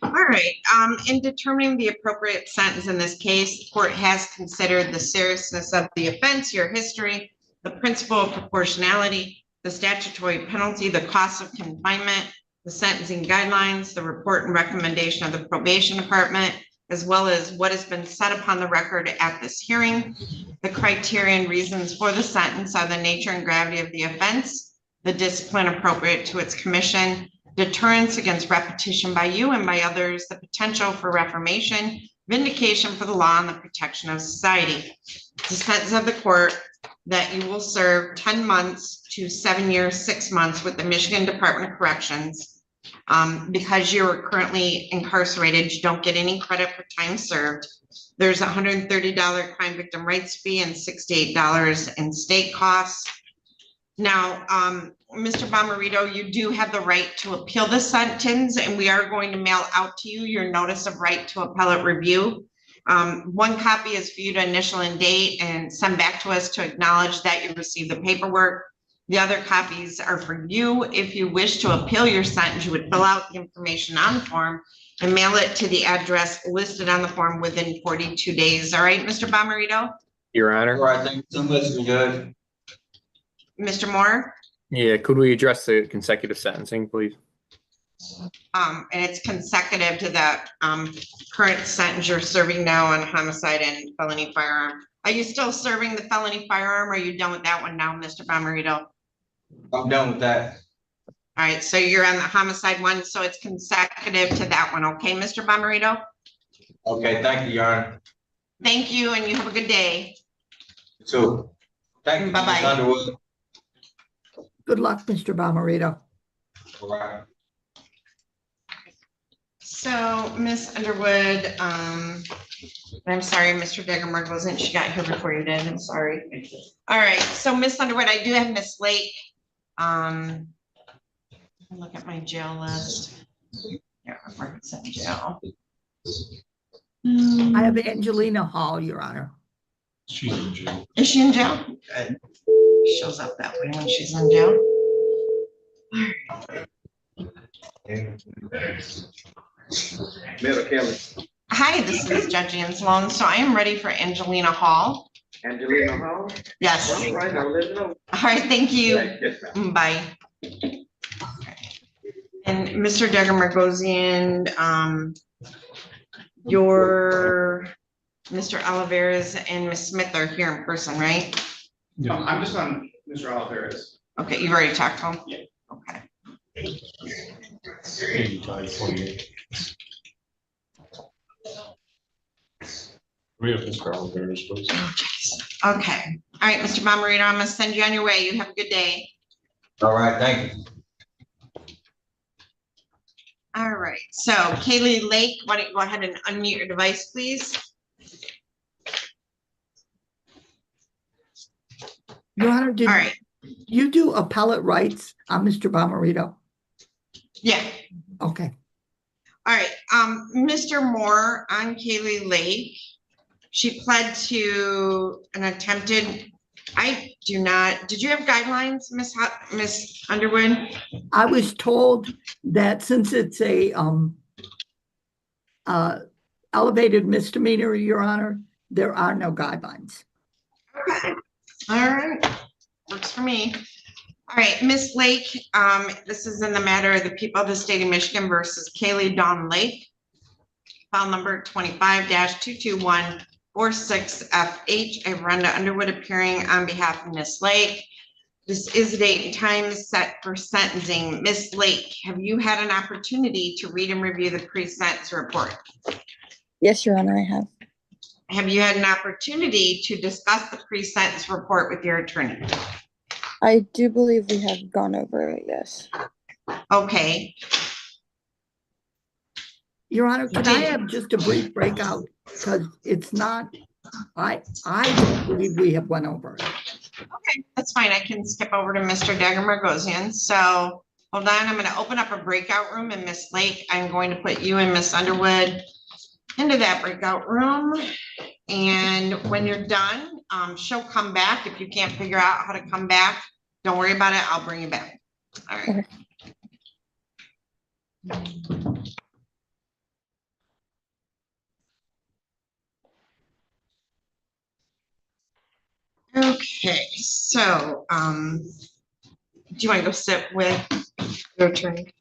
All right, in determining the appropriate sentence in this case, the court has considered the seriousness of the offense, your history, the principle of proportionality, the statutory penalty, the cost of confinement, the sentencing guidelines, the report and recommendation of the probation department, as well as what has been said upon the record at this hearing. The criteria and reasons for the sentence are the nature and gravity of the offense, the discipline appropriate to its commission, deterrence against repetition by you and by others, the potential for reformation, vindication for the law, and the protection of society. The sentence of the court that you will serve 10 months to 7 years, 6 months with the Michigan Department of Corrections. Because you're currently incarcerated, you don't get any credit for time served. There's a $130 crime victim rights fee and $68 in state costs. Now, Mr. Bomarito, you do have the right to appeal the sentence, and we are going to mail out to you your notice of right to appellate review. One copy is for you to initial and date and send back to us to acknowledge that you received the paperwork. The other copies are for you. If you wish to appeal your sentence, you would fill out the information on the form and mail it to the address listed on the form within 42 days. All right, Mr. Bomarito? Your Honor. All right, thank you so much, Judge. Mr. Moore? Yeah, could we address the consecutive sentencing, please? And it's consecutive to that current sentence you're serving now on homicide and felony firearm. Are you still serving the felony firearm, or are you done with that one now, Mr. Bomarito? I'm done with that. All right, so you're on the homicide one, so it's consecutive to that one, okay, Mr. Bomarito? Okay, thank you, Your Honor. Thank you, and you have a good day. You too. Thank you, Bye-bye. Ms. Underwood. Good luck, Mr. Bomarito. All right. So, Ms. Underwood, I'm sorry, Mr. Degemer wasn't, she got here before you did, I'm sorry. All right, so Miss Underwood, I do have Miss Lake. Look at my jail list. Yeah, Margaret's in jail. I have Angelina Hall, Your Honor. She's in jail. Is she in jail? Good. Shows up that way when she's in jail. Hi, this is Judge Ann Sloan. So I am ready for Angelina Hall. Angelina Hall? Yes. All right, I'll let you know. All right, thank you. Yes, ma'am. Bye. And Mr. Degemer, your Mr. Olivares and Ms. Smith are here in person, right? No, I'm just on Mr. Olivares. Okay, you've already talked to him? Yeah. Okay. We have Mr. Olivares, please. Okay. All right, Mr. Bomarito, I'm gonna send you on your way. You have a good day. All right, thank you. All right, so Kaylee Lake, why don't you go ahead and unmute your device, please? Your Honor, did All right, you do appellate rights on Mr. Bomarito? yeah. Okay. All right, Mr. Moore on Kaylee Lake. She pled to an attempted, did you have guidelines, Miss Underwood? I was told that since it's a elevated misdemeanor, Your Honor, there are no guidelines. Okay, all right, works for me. All right, Miss Lake, this is in the matter of the people of the state of Michigan versus Kaylee Dawn Lake. File number 25-22146FH. I have Rhonda Underwood appearing on behalf of Miss Lake. This is the date and time set for sentencing. Miss Lake, have you had an opportunity to read and review the pre-sentence report? Yes, Your Honor, I have. Have you had an opportunity to discuss the pre-sentence report with your attorney? I do believe we have gone over it, yes. Okay. Your Honor, can I have just a brief breakout? Because it's not, I don't believe we have went over it. Okay, that's fine. I can skip over to Mr. Degemer. So hold on, I'm going to open up a breakout room in Miss Lake. I'm going to put you and Miss Underwood into that breakout room. And when you're done, she'll come back. If you can't figure out how to come back, don't worry about it. I'll bring you back. All right. Okay, so do you want to go sit with your attorney?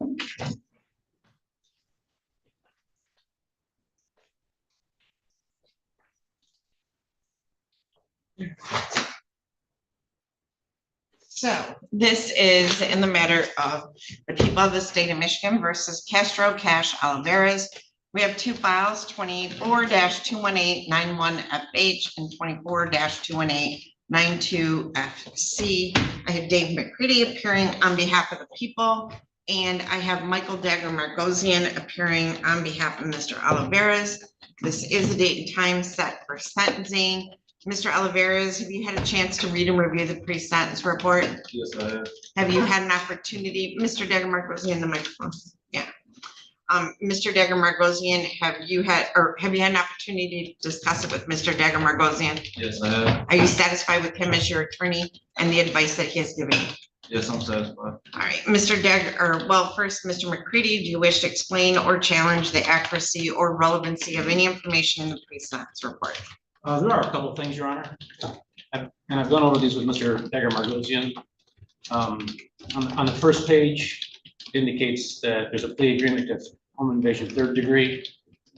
So this is in the matter of the people of the state of Michigan versus Castro Olivares. We have two files, 24-21891FH and 24-21892FC. I have Dave McCready appearing on behalf of the people, and I have Michael Degemer appearing on behalf of Mr. Olivares. This is the date and time set for sentencing. Mr. Olivares, have you had a chance to read and review the pre-sentence report? Yes, I have. Have you had an opportunity, Mr. Degemer in the microphone? Yeah. Mr. Degemer, have you had an opportunity to discuss it with Mr. Degemer? Yes, I have. Are you satisfied with him as your attorney and the advice that he has given you? Yes, I'm satisfied. All right, Mr. First, Mr. McCready, do you wish to explain or challenge the accuracy or relevancy of any information in the pre-sentence report? There are a couple of things, Your Honor. And I've gone over these with Mr. Degemer. On the first page indicates that there's a plea agreement of home invasion 3rd degree.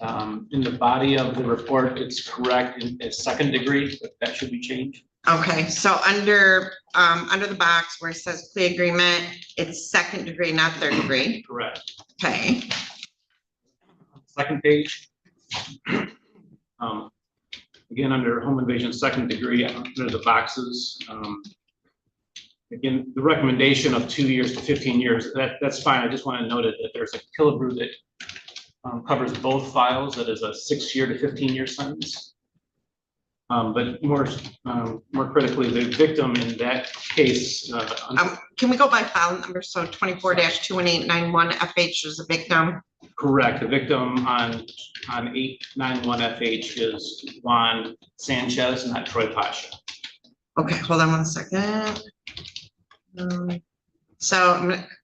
In the body of the report, it's correct in a 2nd degree, but that should be changed. Okay, so under the box where it says plea agreement, it's 2nd degree, not 3rd degree. Correct. Okay. Second page. Again, under home invasion 2nd degree, under the boxes. Again, the recommendation of 2 years to 15 years, that's fine. I just want to note that there's a Killebrew that covers both files. That is a 6-year to 15-year sentence. But more critically, the victim in that case. Can we go by file number? So 24-21891 FH is a victim. Correct. The victim on 891 FH is Juan Sanchez, not Troy Pasha. Okay, hold on 1 second. And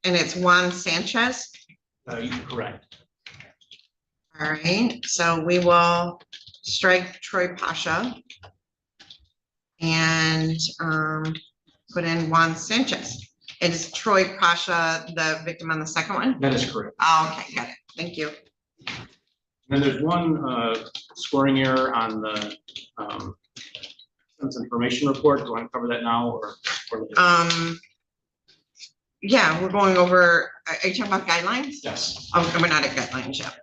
it's Juan Sanchez. Correct. All right, so we will strike Troy Pasha and put in Juan Sanchez. Is Troy Pasha the victim on the second one? That is correct. Oh, okay, got it. Thank you. And there's one scoring error on the information report. Do you want to cover that now or yeah, we're going over, are you talking about guidelines? Yes. Oh, we're not at guidelines yet.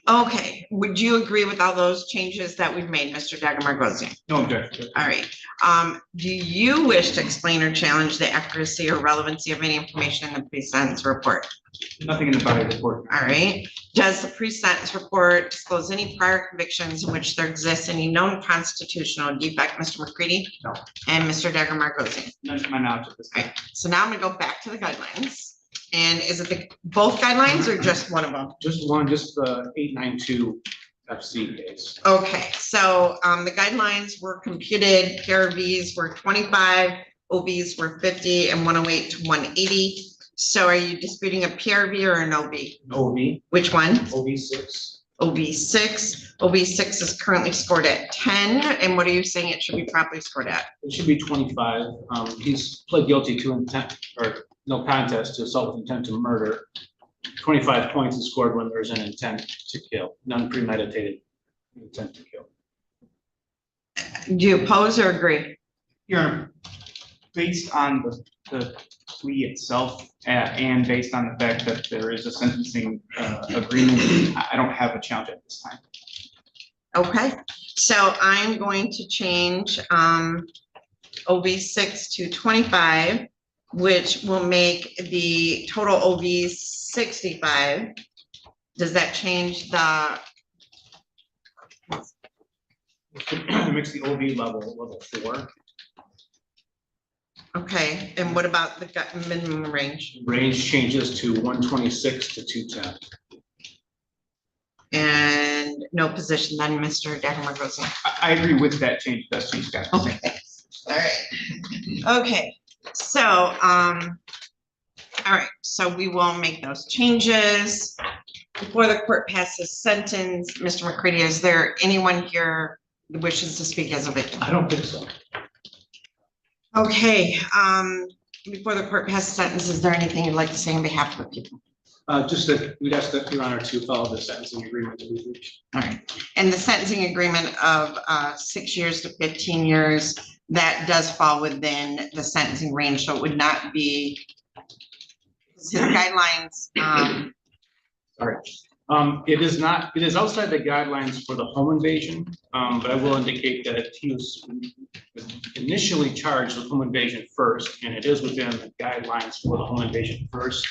Okay, would you agree with all those changes that we've made, Mr. Dagomar-Gozzian? No objection. All right. Do you wish to explain or challenge the accuracy or relevancy of any information in the pre-sentence report? Nothing in the body report. All right. Does the pre-sentence report disclose any prior convictions in which there exists any known constitutional defect, Mr. McCready? No. And Mr. Dagomar-Gozzian? None to my knowledge at this time. All right. So now I'm gonna go back to the guidelines. And is it both guidelines or just one of them? Just one, just the 892 FC case. Okay, so the guidelines were computed, PRVs were 25, OBs were 50, and 108 to 180. So are you disputing a PRV or an OB? OB. Which one? OB6. OB6. OB6 is currently scored at 10. And what are you saying it should be properly scored at? It should be 25. He's pled guilty to intent or no contest to assault with intent to murder. 25 points is scored when there's an intent to kill, non-premeditated intent to kill. Do you oppose or agree? Your Honor, based on the plea itself and based on the fact that there is a sentencing agreement, I don't have a challenge at this time. Okay, so I'm going to change OB6 to 25, which will make the total OB 65. Does that change the? It makes the OB level 4. Okay, and what about the minimum range? Range changes to 126 to 210. And no position then, Mr. Dagomar-Gozzian. I agree with that change. That's changed. Okay, thanks. All right. Okay, so all right, so we will make those changes before the court passes sentence. Mr. McCready, is there anyone here that wishes to speak as a victim? I don't think so. Okay, before the court passes sentence, is there anything you'd like to say on behalf of the people? Just that we'd ask that Your Honor to follow the sentencing agreement that we've reached. All right, and the sentencing agreement of 6 years to 15 years, that does fall within the sentencing range, so it would not be his guidelines. Sorry. It is not, it is outside the guidelines for the home invasion, but I will indicate that he was initially charged with home invasion first, and it is within the guidelines for the home invasion first.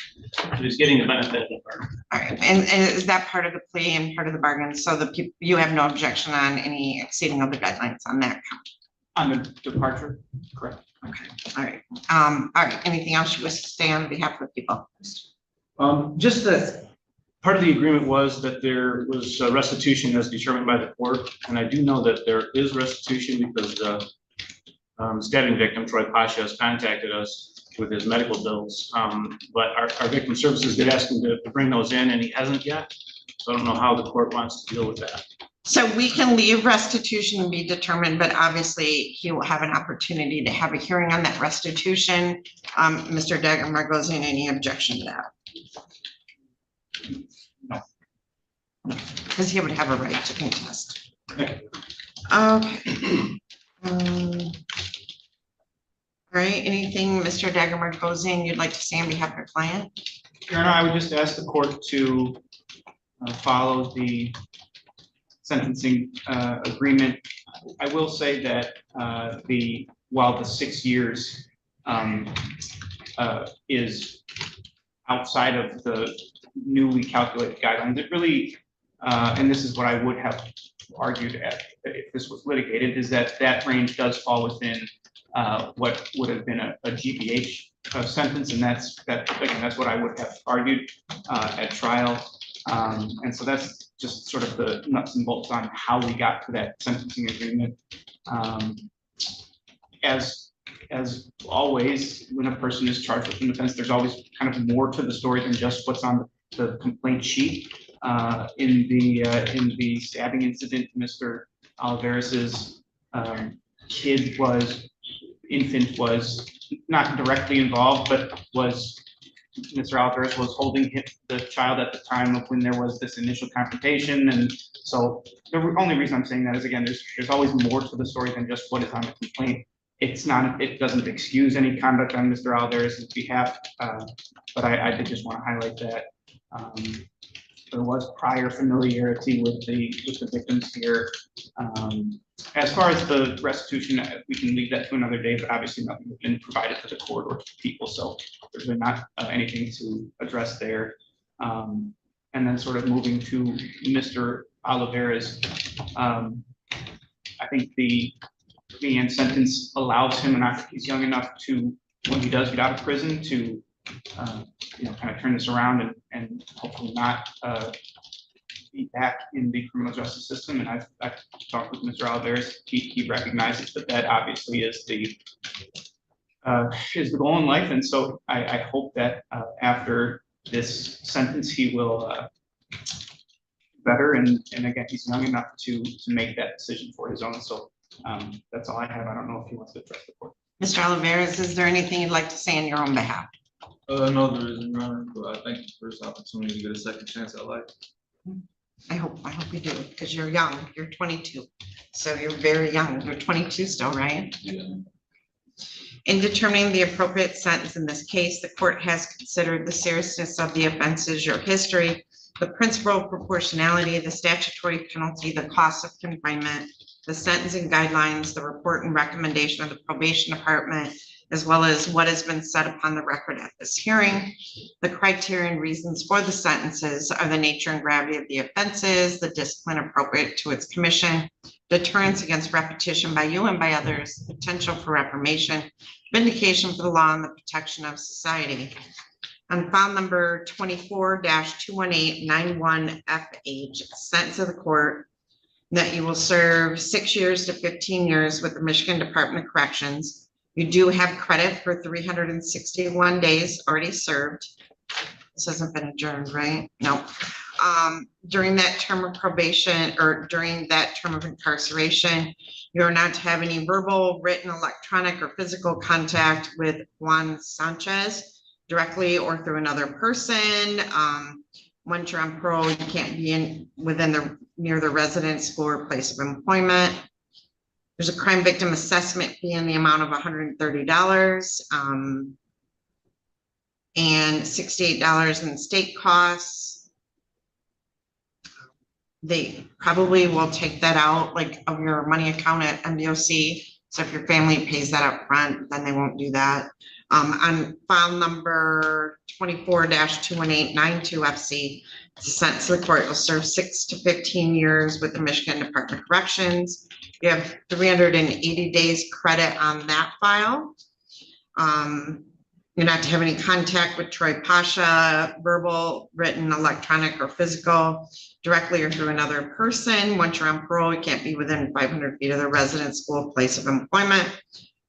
He was getting the benefit of the bargain. All right, and is that part of the plea and part of the bargain? So the people, you have no objection on any exceeding of the guidelines on that count? On the departure, correct. Okay, all right. All right, anything else you wish to say on behalf of the people? Just that part of the agreement was that there was restitution as determined by the court, and I do know that there is restitution because the stabbing victim, Troy Pasha, has contacted us with his medical bills, but our victim services did ask him to bring those in, and he hasn't yet, so I don't know how the court wants to deal with that. So we can leave restitution and be determined, but obviously he will have an opportunity to have a hearing on that restitution. Mr. Dagomar-Gozzian, any objection to that? No. Because he would have a right to contest. Okay. All right, anything, Mr. Dagomar-Gozzian, you'd like to say on behalf of your client? Your Honor, I would just ask the court to follow the sentencing agreement. I will say that while the 6 years is outside of the newly calculated guidelines, it really and this is what I would have argued if this was litigated, is that that range does fall within what would have been a GBH sentence, and that's what I would have argued at trial. And so that's just sort of the nuts and bolts on how we got to that sentencing agreement. As always, when a person is charged with an offense, there's always kind of more to the story than just what's on the complaint sheet. In the stabbing incident, Mr. Olivares's infant was not directly involved, but Mr. Olivares was holding the child at the time of when there was this initial confrontation. And so the only reason I'm saying that is, again, there's always more to the story than just what is on the complaint. It doesn't excuse any conduct on Mr. Olivares' behalf, but I did just want to highlight that there was prior familiarity with the victims here. As far as the restitution, we can leave that to another day, but obviously nothing has been provided to the court or to people, so there's really not anything to address there. And then sort of moving to Mr. Olivares, I think the end sentence allows him, and he's young enough to, when he does get out of prison, to kind of turn this around and hopefully not be back in the criminal justice system. And I've talked with Mr. Olivares. He recognizes that obviously is the goal in life. And so I hope that after this sentence, he will better. And again, he's young enough to make that decision for his own. So that's all I have. I don't know if he wants to address the court. Mr. Olivares, is there anything you'd like to say on your own behalf? No, there isn't, Your Honor, but I thank you for this opportunity to get a second chance at life. I hope you do, because you're young, you're 22. So you're very young. You're 22 still, right? Yeah. In determining the appropriate sentence in this case, the court has considered the seriousness of the offenses, your history, the principle of proportionality, the statutory penalty, the cost of confinement, the sentencing guidelines, the report and recommendation of the probation department, as well as what has been said upon the record at this hearing. The criteria and reasons for the sentences are the nature and gravity of the offenses, the discipline appropriate to its commission, deterrence against repetition by you and by others, potential for reformation, vindication for the law, and the protection of society. On file number 24-21891FH, sentence of the court that you will serve 6 years to 15 years with the Michigan Department of Corrections. You do have credit for 361 days already served. This hasn't been adjourned, right? No. During that term of probation or during that term of incarceration, you're not to have any verbal, written, electronic, or physical contact with Juan Sanchez directly or through another person. Once you're on parole, you can't be near the residence, school, or place of employment. There's a crime victim assessment fee in the amount of $130 and $68 in state costs. They probably will take that out of your money account at MDOC. So if your family pays that up front, then they won't do that. On file number 24-21892FC, it's a sentence to the court. You'll serve 6 to 15 years with the Michigan Department of Corrections. You have 380 days credit on that file. You're not to have any contact with Troy Pasha, verbal, written, electronic, or physical, directly or through another person. Once you're on parole, you can't be within 500 feet of the residence, school, place of employment.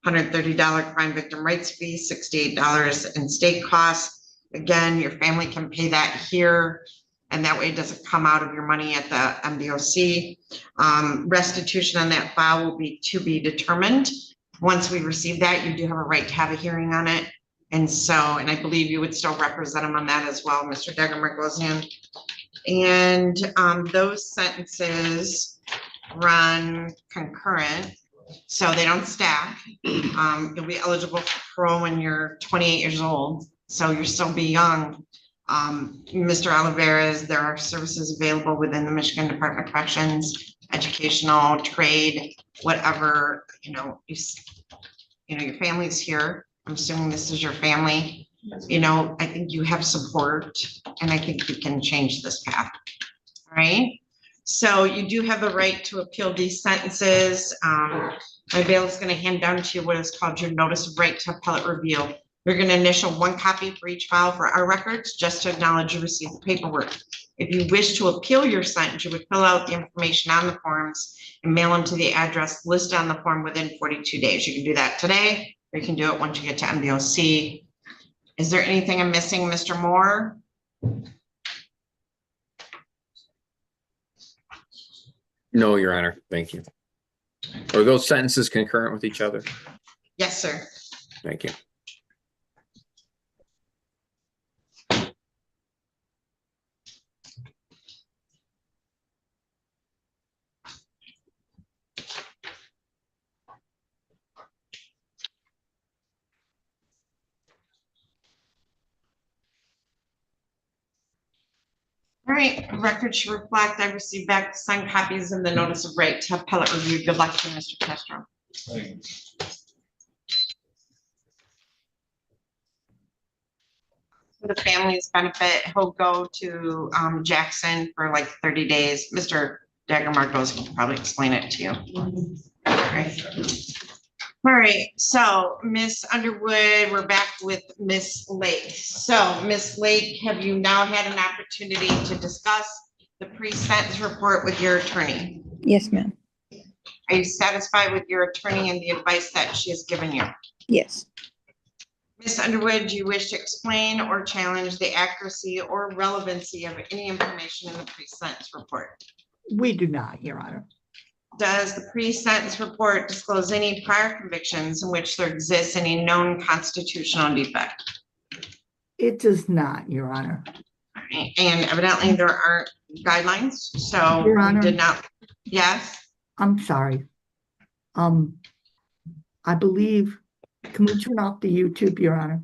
$130 crime victim rights fee, $68 in state costs. Again, your family can pay that here, and that way it doesn't come out of your money at the MDOC. Restitution on that file will be to be determined. Once we receive that, you do have a right to have a hearing on it. And I believe you would still represent them on that as well, Mr. Deger-Margosian. And those sentences run concurrent, so they don't stack. You'll be eligible for parole when you're 28 years old, so you'll still be young. Mr. Olivares, there are services available within the Michigan Department of Corrections, educational, trade, whatever, your family's here. I'm assuming this is your family. I think you have support, and I think you can change this path. All right, so you do have the right to appeal these sentences. My bail is gonna hand down to you what is called your notice of right to appellate review. You're gonna initial one copy for each file for our records, just to acknowledge you received the paperwork. If you wish to appeal your sentence, you would fill out the information on the forms and mail them to the address listed on the form within 42 days. You can do that today, or you can do it once you get to MDOC. Is there anything I'm missing, Mr. Moore? No, Your Honor. Thank you. Are those sentences concurrent with each other? Yes, sir. Thank you. All right, record should reflect, I received back signed copies of the notice of right to appellate review. Good luck to you, Mr. Castro. For the family's benefit, he'll go to Jackson for like 30 days. Mr. Dagger Marcos can probably explain it to you. All right, so Miss Underwood, we're back with Miss Lake. So Miss Lake, have you now had an opportunity to discuss the pre-sentence report with your attorney? Yes, ma'am. Are you satisfied with your attorney and the advice that she has given you? Yes. Ms. Underwood, do you wish to explain or challenge the accuracy or relevancy of any information in the pre-sentence report? We do not, Your Honor. Does the pre-sentence report disclose any prior convictions in which there exists any known constitutional defect? It does not, Your Honor. All right, and evidently there aren't guidelines, so Your we Honor. did not. Yes. I'm sorry. I believe, can we turn off the YouTube, Your Honor?